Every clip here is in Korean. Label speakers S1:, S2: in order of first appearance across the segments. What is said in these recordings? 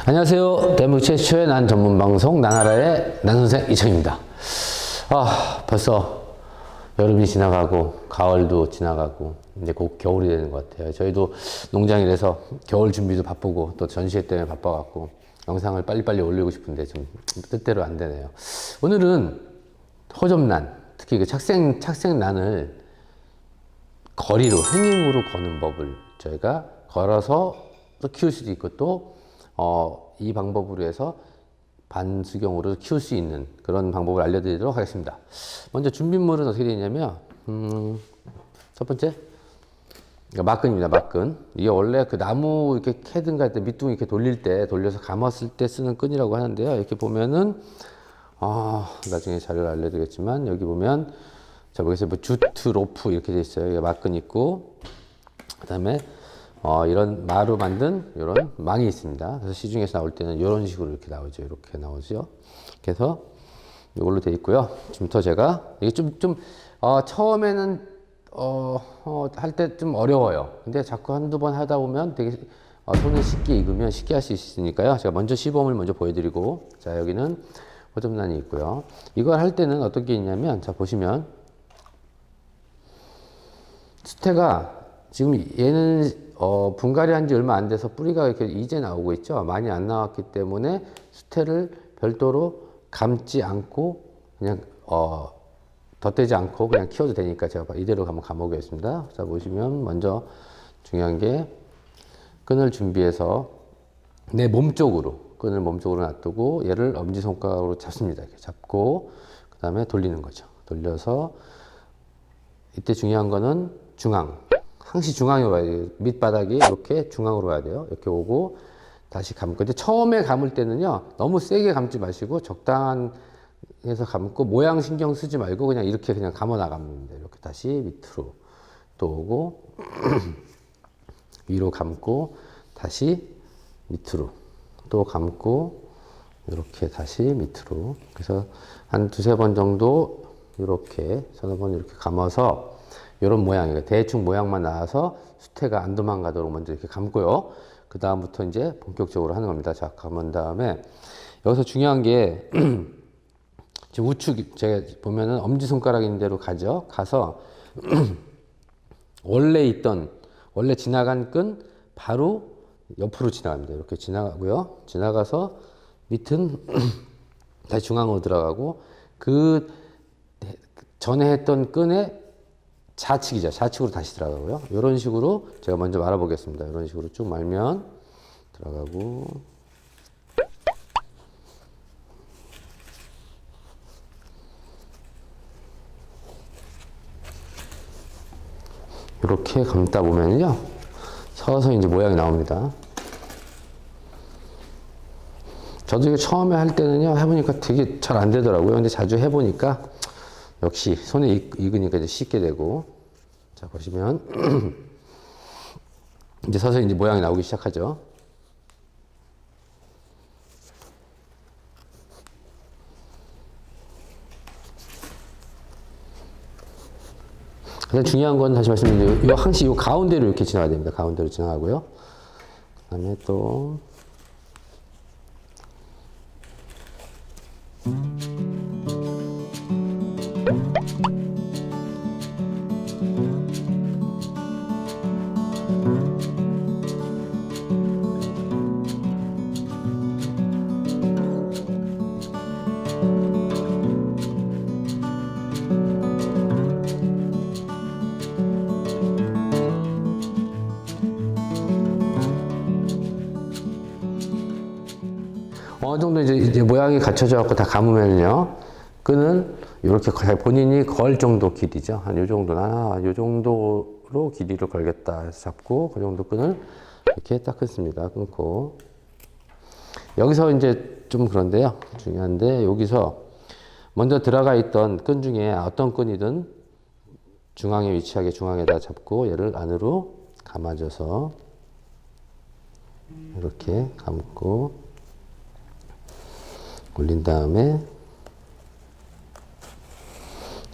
S1: 안녕하세요. 대한민국 최초의 난 전문 방송 나나라의 난선생 이청입니다. 벌써 여름이 지나가고 가을도 지나가고 이제 곧 겨울이 되는 것 같아요. 저희도 농장이라서 겨울 준비도 바쁘고 또 전시회 때문에 바빠갖고 영상을 빨리빨리 올리고 싶은데 좀 뜻대로 안 되네요. 오늘은 호접란, 특히 그 착색란을 거리로, 행잉으로 거는 법을 저희가 걸어서 또 키울 수도 있고 또 이 방법으로 해서 반수경으로 키울 수 있는 그런 방법을 알려드리도록 하겠습니다. 먼저 준비물은 어떻게 되냐면 첫 번째 막근입니다. 막근. 이게 원래 그 나무 이렇게 캐든가 할 때 밑둥 이렇게 돌릴 때 돌려서 감았을 때 쓰는 끈이라고 하는데요. 이렇게 보면은 나중에 자료를 알려드리겠지만 여기 보면 자 여기서 뭐 주트 로프 이렇게 돼 있어요. 이게 막근 있고 그다음에 이런 마루 만든 이런 망이 있습니다. 그래서 시중에서 나올 때는 이런 식으로 이렇게 나오죠. 이렇게 나오죠. 그래서 이걸로 돼 있고요. 지금부터 제가 이게 처음에는 할 때 좀 어려워요. 근데 자꾸 한두 번 하다 보면 되게 손에 쉽게 익으면 쉽게 할 수 있으니까요. 제가 먼저 시범을 먼저 보여드리고 자 여기는 호접란이 있고요. 이걸 할 때는 어떤 게 있냐면 자 보시면 수태가 지금 얘는 분갈이 한 지 얼마 안 돼서 뿌리가 이렇게 이제 나오고 있죠. 많이 안 나왔기 때문에 수태를 별도로 감지 않고 그냥 덧대지 않고 그냥 키워도 되니까 제가 이대로 한번 감아보겠습니다. 자 보시면 먼저 중요한 게 끈을 준비해서 내 몸쪽으로 끈을 몸쪽으로 놔두고 얘를 엄지손가락으로 잡습니다. 이렇게 잡고 그 다음에 돌리는 거죠. 돌려서 이때 중요한 거는 중앙. 항시 중앙으로 와야 돼요. 밑바닥이 이렇게 중앙으로 와야 돼요. 이렇게 오고 다시 감고. 근데 처음에 감을 때는요, 너무 세게 감지 마시고 적당한 해서 감고 모양 신경 쓰지 말고 그냥 이렇게 그냥 감아 나가면 됩니다. 이렇게 다시 밑으로 또 오고 위로 감고 다시 밑으로 또 감고 이렇게 다시 밑으로. 그래서 한 두세 번 정도 이렇게 서너 번 이렇게 감아서 이런 모양이에요. 대충 모양만 나와서 수태가 안 도망가도록 먼저 이렇게 감고요. 그 다음부터 이제 본격적으로 하는 겁니다. 자, 감은 다음에 여기서 중요한 게 지금 우측 제가 보면은 엄지손가락 있는 대로 가죠. 가서 원래 지나간 끈 바로 옆으로 지나갑니다. 이렇게 지나가고요. 지나가서 밑은 다시 중앙으로 들어가고 그 전에 했던 끈에 좌측이죠. 좌측으로 다시 들어가고요. 이런 식으로 제가 먼저 말아보겠습니다. 이런 식으로 쭉 말면 들어가고 이렇게 감다 보면요. 서서히 이제 모양이 나옵니다. 저도 이게 처음에 할 때는요. 해보니까 되게 잘 안 되더라고요. 근데 자주 해보니까 역시 손에 익으니까 이제 쉽게 되고 자 보시면 이제 서서히 이제 모양이 나오기 시작하죠. 가장 중요한 건 다시 말씀드리면 항시 이 가운데로 이렇게 지나가야 됩니다. 가운데로 지나가고요. 그다음에 또 어느 정도 이제 모양이 갖춰져 갖고 다 감으면요. 끈은 이렇게 본인이 걸 정도 길이죠. 한 요 정도나 요 정도로 길이를 걸겠다 해서 잡고 그 정도 끈을 이렇게 딱 끊습니다. 끊고 여기서 이제 좀 그런데요. 중요한데 여기서 먼저 들어가 있던 끈 중에 어떤 끈이든 중앙에 위치하게 중앙에다 잡고 얘를 안으로 감아줘서 이렇게 감고 올린 다음에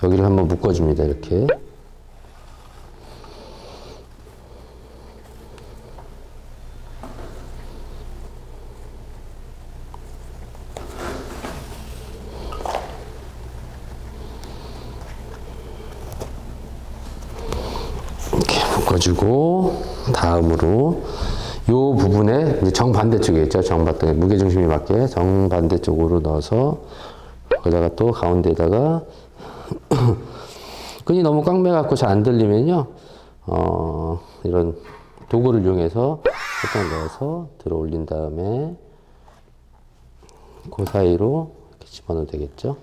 S1: 여기를 한번 묶어줍니다. 이렇게 묶어주고, 다음으로 요 부분에 이제 정반대쪽에 있죠. 정반대 무게중심이 맞게 정반대쪽으로 넣어서 거기다가 또 가운데다가 끈이 너무 꽉 매갖고 잘 안 들리면요, 이런 도구를 이용해서 살짝 넣어서 들어 올린 다음에 그 사이로 이렇게 집어넣으면 되겠죠.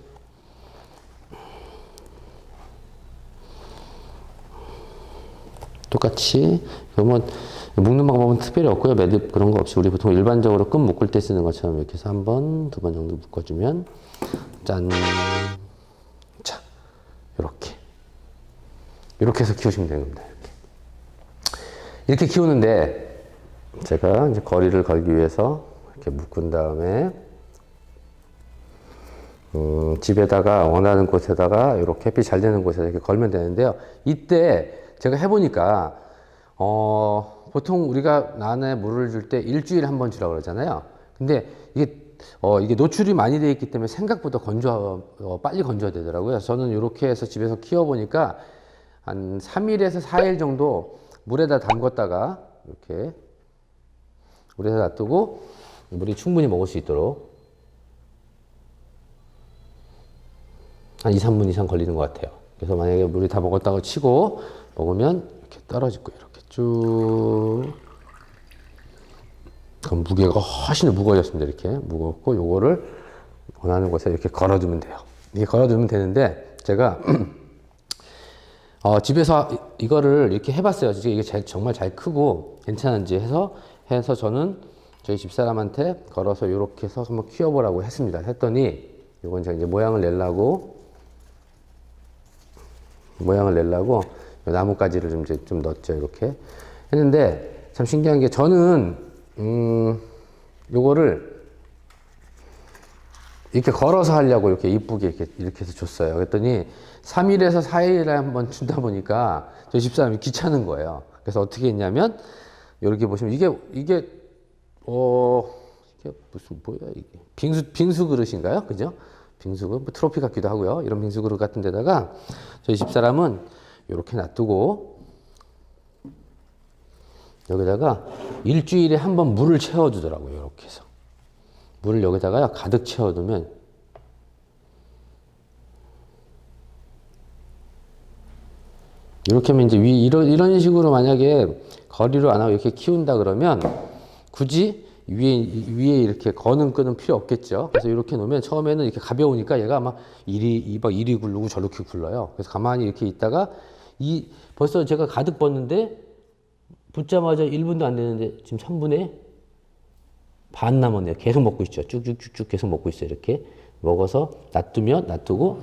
S1: 똑같이 그러면 묶는 방법은 특별히 없고요. 매듭 그런 거 없이 우리 보통 일반적으로 끈 묶을 때 쓰는 것처럼 이렇게 해서 한 번, 두 번 정도 묶어주면 짠, 자, 이렇게 해서 키우시면 되는 겁니다. 이렇게 키우는데 제가 이제 거리를 걸기 위해서 이렇게 묶은 다음에 집에다가 원하는 곳에다가 이렇게 햇빛 잘 되는 곳에 이렇게 걸면 되는데요. 이때 제가 해보니까 보통 우리가 난에 물을 줄 때 일주일에 한 번 주라고 그러잖아요. 근데 이게 노출이 많이 되어 있기 때문에 생각보다 빨리 건조가 되더라고요. 저는 이렇게 해서 집에서 키워보니까 한 3일에서 4일 정도 물에다 담궜다가 이렇게 물에다 놔두고 물이 충분히 먹을 수 있도록 한 2, 3분 이상 걸리는 것 같아요. 그래서 만약에 물이 다 먹었다고 치고 먹으면 이렇게 떨어질 거예요. 이렇게 쭉. 그럼 무게가 훨씬 무거워졌습니다. 이렇게 무겁고 요거를 원하는 곳에 이렇게 걸어두면 돼요. 이게 걸어두면 되는데 제가 집에서 이거를 이렇게 해봤어요. 이게 정말 잘 크고 괜찮은지 해서 저는 저희 집사람한테 걸어서 이렇게 해서 한번 키워보라고 했습니다. 했더니 이건 제가 이제 모양을 내려고 나뭇가지를 좀 넣었죠. 이렇게 했는데 참 신기한 게 저는 요거를 이렇게 걸어서 하려고 이렇게 이쁘게 이렇게 해서 줬어요. 그랬더니 3일에서 4일에 한번 준다 보니까 저희 집사람이 귀찮은 거예요. 그래서 어떻게 했냐면 이렇게 보시면 이게 무슨 뭐야 이게 빙수 그릇인가요? 그죠? 빙수 그릇, 뭐 트로피 같기도 하고요. 이런 빙수 그릇 같은 데다가 저희 집사람은 이렇게 놔두고 여기다가 일주일에 한 번 물을 채워주더라고요. 이렇게 해서 물을 여기다가 가득 채워두면 이렇게 하면 이제 이런 식으로 만약에 거리로 안 하고 이렇게 키운다 그러면 굳이 위에 이렇게 거는 끈은 필요 없겠죠. 그래서 이렇게 놓으면 처음에는 이렇게 가벼우니까 얘가 막 이리 굴르고 저렇게 굴러요. 그래서 가만히 이렇게 있다가 벌써 제가 가득 뻗는데 붙자마자 1분도 안 되는데 지금 3분의 반 남았네요. 계속 먹고 있죠. 쭉쭉쭉쭉 계속 먹고 있어요. 이렇게 먹어서 놔두고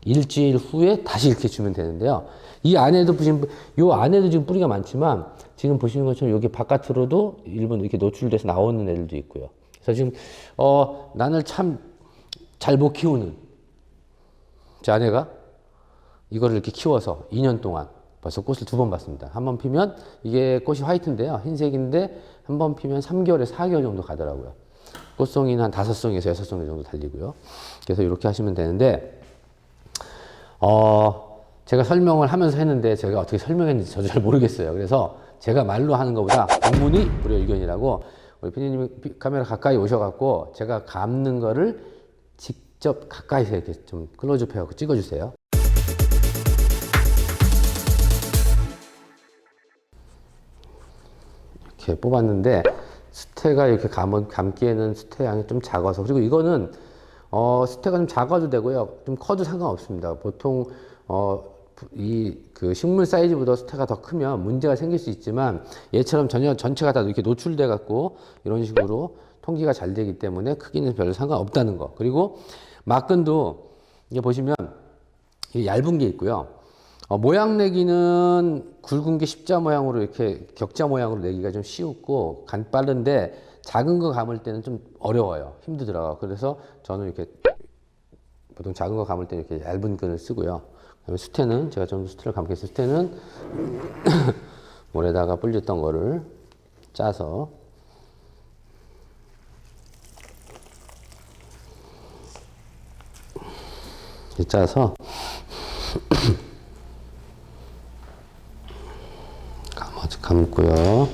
S1: 일주일 후에 다시 이렇게 주면 되는데요. 이 안에도 지금 뿌리가 많지만 지금 보시는 것처럼 여기 바깥으로도 일부 이렇게 노출돼서 나오는 애들도 있고요. 그래서 지금 난을 참 잘 못 키우는 제 아내가 이거를 이렇게 키워서 2년 동안 벌써 꽃을 2번 봤습니다. 한 번 피면 이게 꽃이 화이트인데요. 흰색인데 한 번 피면 3개월에서 4개월 정도 가더라고요. 꽃송이는 한 5송에서 6송 정도 달리고요. 그래서 이렇게 하시면 되는데 제가 설명을 하면서 했는데 제가 어떻게 설명했는지 저도 잘 모르겠어요. 그래서 제가 말로 하는 것보다 본문이 불여일견이라고 우리 피디님이 카메라 가까이 오셔갖고 제가 감는 거를 직접 가까이서 이렇게 좀 클로즈업 해갖고 찍어주세요. 이렇게 뽑았는데 수태가 이렇게 감기에는 수태 양이 좀 작아서 그리고 이거는 수태가 좀 작아도 되고요. 좀 커도 상관없습니다. 보통 그 식물 사이즈보다 수태가 더 크면 문제가 생길 수 있지만 얘처럼 전체가 다 이렇게 노출돼 갖고 이런 식으로 통기가 잘 되기 때문에 크기는 별로 상관없다는 거. 그리고 막근도 이게 보시면 이게 얇은 게 있고요. 모양 내기는 굵은 게 십자 모양으로 이렇게 격자 모양으로 내기가 좀 쉬웠고 빠른데 작은 거 감을 때는 좀 어려워요. 힘들더라고요. 그래서 저는 이렇게 보통 작은 거 감을 때는 이렇게 얇은 끈을 쓰고요. 그다음에 수태는 제가 좀 수태를 감겠습니다. 수태는 물에다가 불렸던 거를 짜서 감고요.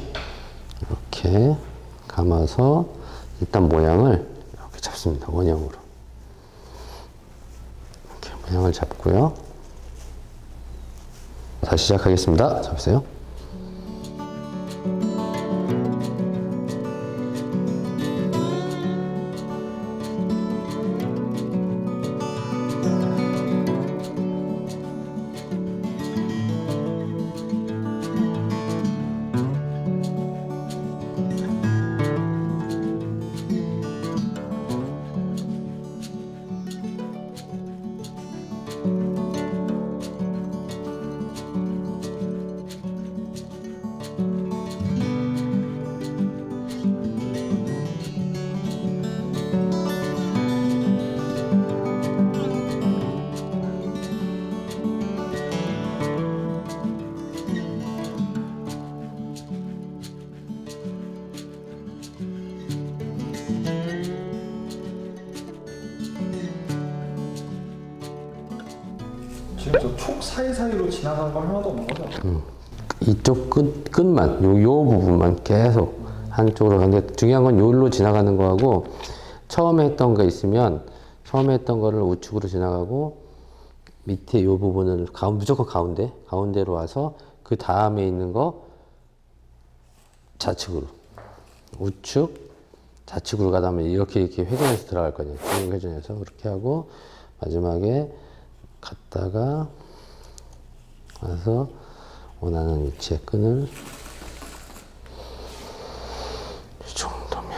S1: 이렇게 감아서 일단 모양을 이렇게 잡습니다. 원형으로. 이렇게 모양을 잡고요. 다시 시작하겠습니다. 잡으세요.
S2: 지금 저 촉 사이사이로 지나간 거 하나도 없는 거죠?
S1: 이쪽 끝만, 요 부분만 계속 한쪽으로 가는데 중요한 건 요로 지나가는 거하고 처음에 했던 거 있으면 처음에 했던 거를 우측으로 지나가고 밑에 요 부분을 무조건 가운데로 와서 그 다음에 있는 거 좌측으로 우측 좌측으로 가다 보면 이렇게 회전해서 들어갈 거예요. 회전해서 그렇게 하고 마지막에 갔다가 와서 원하는 위치에 끈을 이 정도면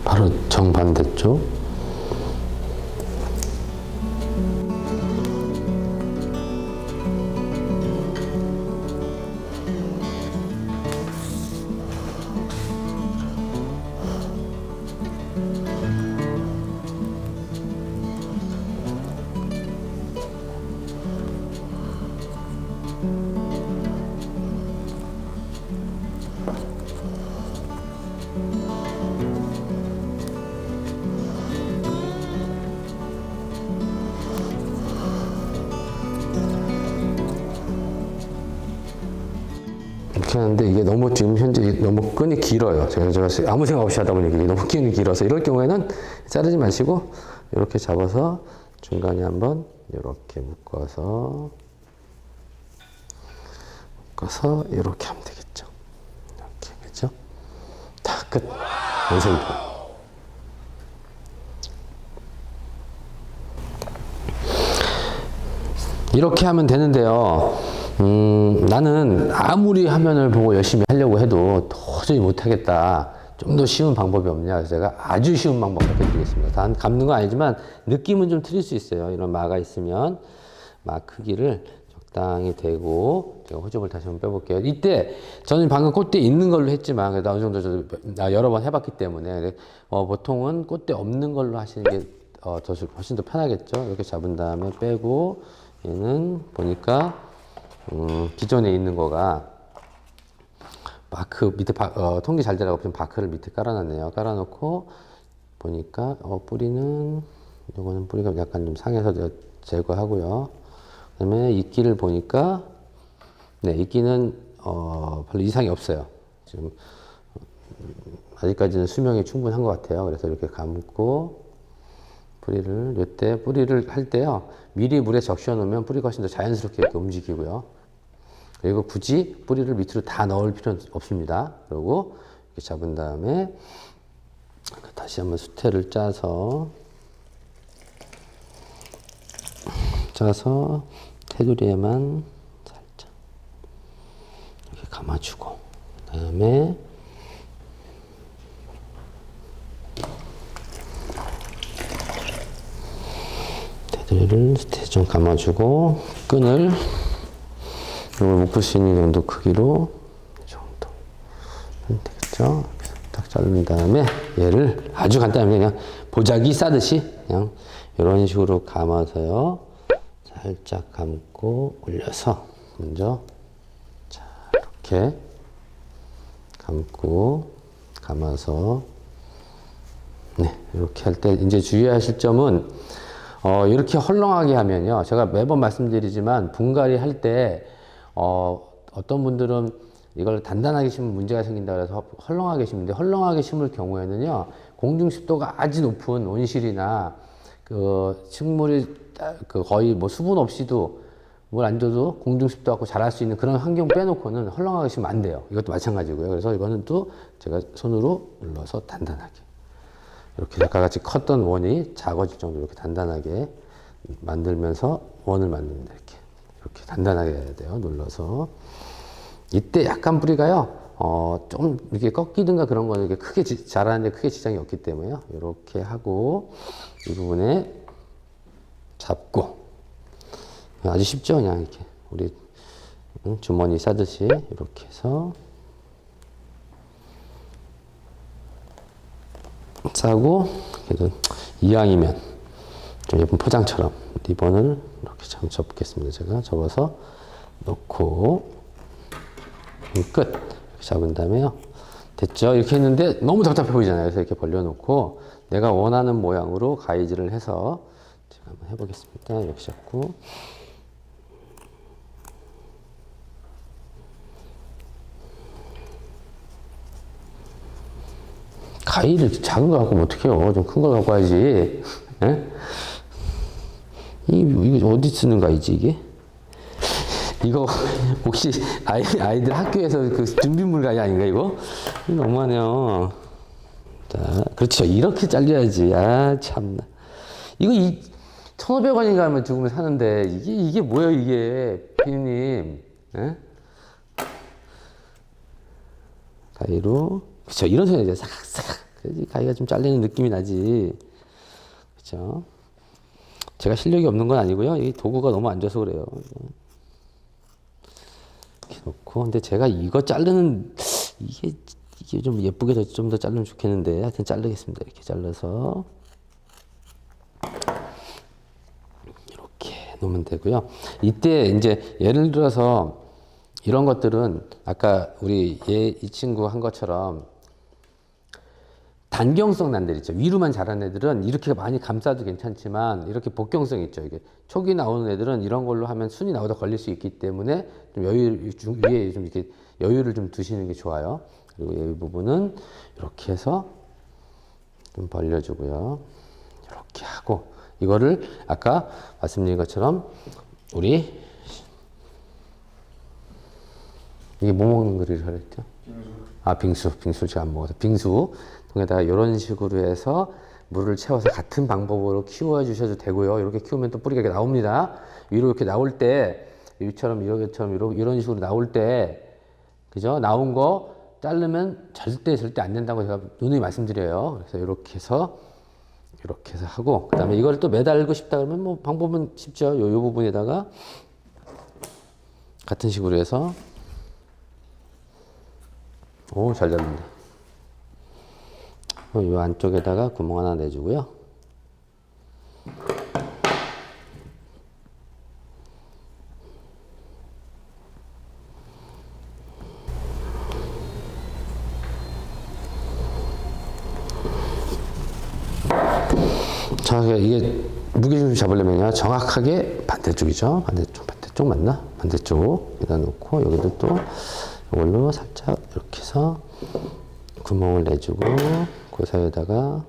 S1: 바로 정반대쪽 이렇게 하는데 이게 너무 지금 현재 너무 끈이 길어요. 제가 아무 생각 없이 하다 보니까 이게 너무 끈이 길어서 이럴 경우에는 자르지 마시고 이렇게 잡아서 중간에 한번 이렇게 묶어서 이렇게 하면 되겠죠. 이렇게 그죠? 다 끝. 완성입니다. 이렇게 하면 되는데요. 나는 아무리 화면을 보고 열심히 하려고 해도 도저히 못하겠다. 좀 더 쉬운 방법이 없냐. 그래서 제가 아주 쉬운 방법 알려드리겠습니다. 단 감는 건 아니지만 느낌은 좀 틀릴 수 있어요. 이런 마가 있으면 마 크기를 적당히 대고 제가 호접을 다시 한번 빼볼게요. 이때 저는 방금 꽃대 있는 걸로 했지만 그래도 어느 정도 여러 번 해봤기 때문에 보통은 꽃대 없는 걸로 하시는 게 훨씬 더 편하겠죠. 이렇게 잡은 다음에 빼고 얘는 보니까 기존에 있는 거가 마크 밑에 통기 잘 되라고 보면 바크를 밑에 깔아놨네요. 깔아놓고 보니까 뿌리는 요거는 뿌리가 약간 좀 상해서 제거하고요. 그다음에 이끼를 보니까 네 이끼는 별로 이상이 없어요. 지금 아직까지는 수명이 충분한 것 같아요. 그래서 이렇게 감고 뿌리를 이때 뿌리를 할 때요 미리 물에 적셔 놓으면 뿌리가 훨씬 더 자연스럽게 이렇게 움직이고요. 그리고 굳이 뿌리를 밑으로 다 넣을 필요는 없습니다. 그리고 이렇게 잡은 다음에 다시 한번 수태를 짜서 테두리에만 살짝 감아주고, 그 다음에 테두리를 대충 감아주고, 끈을 이걸 묶을 수 있는 정도 크기로 이 정도 하면 되겠죠. 딱 자른 다음에 얘를 아주 간단하게 그냥 보자기 싸듯이 그냥 이런 식으로 감아서요. 살짝 감고 올려서 먼저 자 이렇게 감고 감아서 네 이렇게 할 때 이제 주의하실 점은 이렇게 헐렁하게 하면요. 제가 매번 말씀드리지만 분갈이 할 때 어떤 분들은 이걸 단단하게 심으면 문제가 생긴다 그래서 헐렁하게 심는데 헐렁하게 심을 경우에는요. 공중 습도가 아주 높은 온실이나 그 식물이 거의 뭐 수분 없이도 물 안 줘도 공중 습도 갖고 자랄 수 있는 그런 환경 빼놓고는 헐렁하게 심으면 안 돼요. 이것도 마찬가지고요. 그래서 이거는 또 제가 손으로 눌러서 단단하게 이렇게 아까 같이 컸던 원이 작아질 정도로 이렇게 단단하게 만들면서 원을 만듭니다. 이렇게 단단하게 해야 돼요. 눌러서 이때 약간 뿌리가요. 좀 이렇게 꺾이든가 그런 거는 이렇게 크게 자라는데 크게 지장이 없기 때문에요. 이렇게 하고 이 부분에 잡고 아주 쉽죠. 그냥 이렇게 우리 주머니 싸듯이 이렇게 해서 싸고 그래도 이왕이면 좀 예쁜 포장처럼 리본을 이렇게 참 접겠습니다. 제가 접어서 놓고 끝 이렇게 잡은 다음에요. 됐죠? 이렇게 했는데 너무 답답해 보이잖아요. 그래서 이렇게 벌려놓고 내가 원하는 모양으로 가위질을 해서 제가 한번 해보겠습니다. 이렇게 잡고 가위를 작은 거 갖고 면 어떡해요. 좀 큰 걸 갖고 와야지. 예? 이거 어디 쓰는 가위지, 이게? 이거 혹시 아이들 학교에서 그 준비물 가위 아닌가, 이거? 이거 너무하네요. 자, 그렇죠. 이렇게 잘려야지. 아, 참나. 이거 1,500원인가 하면 죽으면 사는데, 이게 뭐예요, 이게? 피디님. 예? 가위로. 그쵸. 이런 소리가 이제 싹싹. 그래야지 가위가 좀 잘리는 느낌이 나지. 그쵸. 제가 실력이 없는 건 아니고요. 이 도구가 너무 안 좋아서 그래요. 이렇게 놓고. 근데 제가 이거 자르는, 이게 좀 예쁘게 좀 더 자르면 좋겠는데. 하여튼 자르겠습니다. 이렇게 잘라서. 이렇게 놓으면 되고요. 이때 이제 예를 들어서 이런 것들은 아까 우리 이 친구 한 것처럼 단경성 난들 있죠. 위로만 자란 애들은 이렇게 많이 감싸도 괜찮지만 이렇게 복경성 있죠. 이게 촉이 나오는 애들은 이런 걸로 하면 순이 나오다 걸릴 수 있기 때문에 좀 위에 좀 이렇게 여유를 좀 두시는 게 좋아요. 그리고 이 부분은 이렇게 해서 좀 벌려주고요. 이렇게 하고 이거를 아까 말씀드린 것처럼 우리 이게 뭐 먹는 거를 잘했죠? 빙수. 빙수를 제가 안 먹어서 빙수 통에다가 이런 식으로 해서 물을 채워서 같은 방법으로 키워 주셔도 되고요. 이렇게 키우면 또 뿌리가 이렇게 나옵니다. 위로 이렇게 나올 때 이처럼 이런 식으로 나올 때 그죠? 나온 거 자르면 절대 안 된다고 제가 누누이 말씀드려요. 그래서 이렇게 해서 하고 그다음에 이걸 또 매달고 싶다 그러면 뭐 방법은 쉽죠. 요 부분에다가 같은 식으로 해서 오, 잘 잡는다. 이 안쪽에다가 구멍 하나 내주고요. 자, 이게 무게중심 잡으려면요. 정확하게 반대쪽이죠. 반대쪽 맞나? 반대쪽에다 놓고 여기도 또 이걸로 살짝 이렇게 해서 구멍을 내주고 그 사이에다가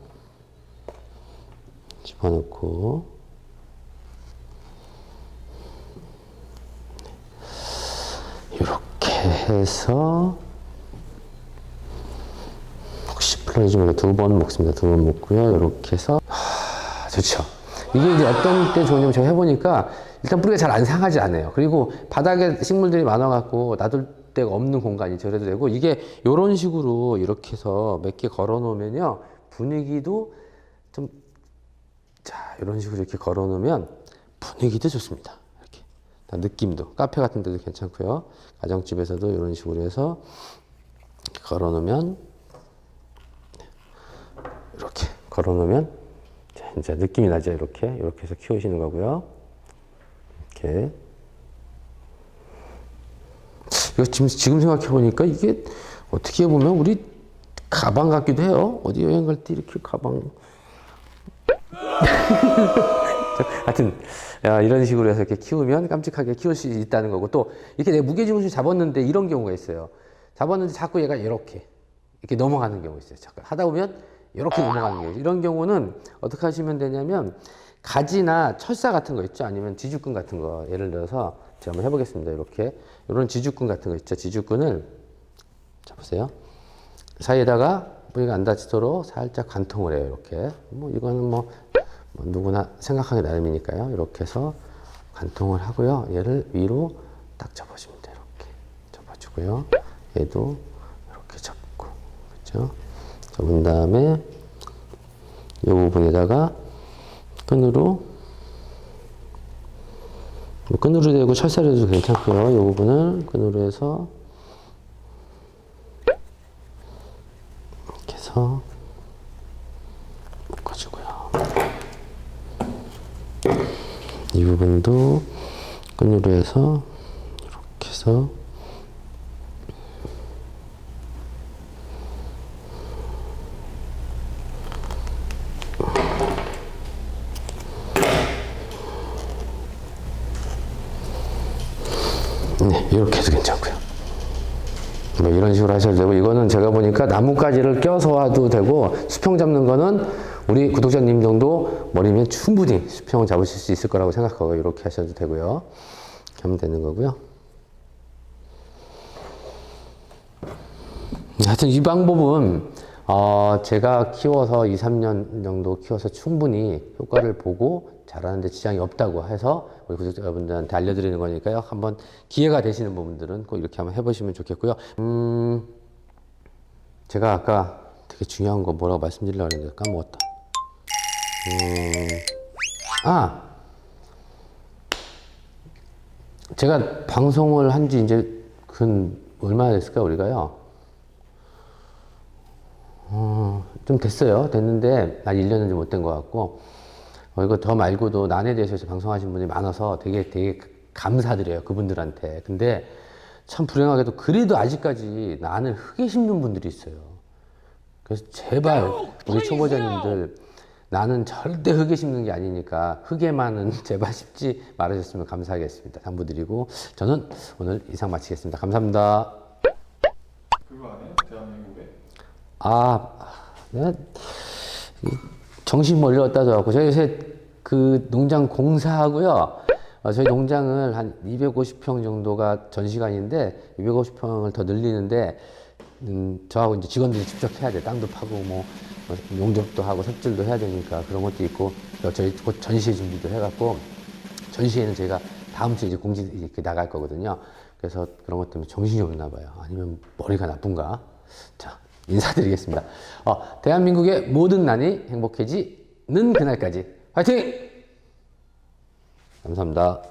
S1: 집어넣고 이렇게 해서 혹시 플레이 좀 2번 먹습니다. 2번 먹고요. 이렇게 해서 좋죠. 이게 이제 어떤 때 좋으냐면 제가 해보니까 일단 뿌리가 잘 안 상하지 않아요. 그리고 바닥에 식물들이 많아갖고 놔둘 데가 없는 공간이죠. 그래도 되고, 이게 요런 식으로 이렇게 해서 몇 개 걸어 놓으면요, 분위기도 좀, 자, 이런 식으로 이렇게 걸어 놓으면 분위기도 좋습니다. 이렇게. 느낌도. 카페 같은 데도 괜찮고요. 가정집에서도 이런 식으로 해서 이렇게 걸어 놓으면, 이렇게 걸어 놓으면, 자, 이제 느낌이 나죠. 이렇게. 이렇게 해서 키우시는 거고요. 이렇게. 이거 지금 생각해보니까 이게 어떻게 보면 우리 가방 같기도 해요. 어디 여행 갈 때 이렇게 가방. 하여튼, 이런 식으로 해서 이렇게 키우면 깜찍하게 키울 수 있다는 거고, 또 이렇게 내가 무게중심을 잡았는데 이런 경우가 있어요. 잡았는데 자꾸 얘가 이렇게 넘어가는 경우 있어요. 잠깐 하다 보면 이렇게 넘어가는 경우. 이런 경우는 어떻게 하시면 되냐면, 가지나 철사 같은 거 있죠? 아니면 지주끈 같은 거. 예를 들어서 제가 한번 해보겠습니다. 이렇게. 이런 지주끈 같은 거 있죠? 지주끈을, 자, 보세요. 사이에다가 뿌리가 안 다치도록 살짝 관통을 해요. 이렇게. 뭐, 이거는 뭐 누구나 생각하기 나름이니까요. 이렇게 해서 관통을 하고요. 얘를 위로 딱 접어줍니다. 이렇게. 접어주고요. 얘도 이렇게 접고. 그죠? 접은 다음에 이 부분에다가 끈으로, 끈으로 되고 철사로 해도 괜찮고요. 이 부분을 끈으로 해서 이렇게 해서 묶어주고요. 이 부분도 끈으로 해서 이렇게 해서 네, 이렇게 해도 괜찮고요. 뭐 이런 식으로 하셔도 되고, 이거는 제가 보니까 나뭇가지를 껴서 와도 되고, 수평 잡는 거는 우리 구독자님 정도 머리면 충분히 수평을 잡으실 수 있을 거라고 생각하고 이렇게 하셔도 되고요. 이렇게 하면 되는 거고요. 하여튼 이 방법은 제가 키워서 2, 3년 정도 키워서 충분히 효과를 보고 잘하는데 지장이 없다고 해서 우리 구독자분들한테 알려드리는 거니까요. 한번 기회가 되시는 부분들은 꼭 이렇게 한번 해보시면 좋겠고요. 제가 아까 되게 중요한 거 뭐라고 말씀드리려고 했는데 까먹었다. 제가 방송을 한 지 이제 얼마나 됐을까, 우리가요? 좀 됐어요. 됐는데, 한 1년은 좀 못 된 것 같고, 이거 더 말고도 난에 대해서 방송하신 분이 많아서 되게 감사드려요. 그분들한테. 근데 참 불행하게도 그래도 아직까지 난을 흙에 심는 분들이 있어요. 그래서 제발, 우리 초보자님들, 나는 절대 흙에 심는 게 아니니까 흙에만은 제발 심지 말아줬으면 감사하겠습니다. 당부드리고 저는 오늘 이상 마치겠습니다. 감사합니다.
S2: 그거 아니에요? 대한민국에?
S1: 내가 정신 멀리 갖다 줘갖고 저희 요새 그 농장 공사하고요. 저희 농장을 한 250평 정도가 전시관인데 250평을 더 늘리는데 저하고 이제 직원들이 직접 해야 돼. 땅도 파고 뭐 용접도 하고 삽질도 해야 되니까 그런 것도 있고 저희 곧 전시회 준비도 해갖고 전시회는 제가 다음 주에 이제 공지 이렇게 나갈 거거든요. 그래서 그런 것 때문에 정신이 없나 봐요. 아니면 머리가 나쁜가? 자, 인사드리겠습니다. 대한민국의 모든 난이 행복해지는 그날까지 화이팅! 감사합니다.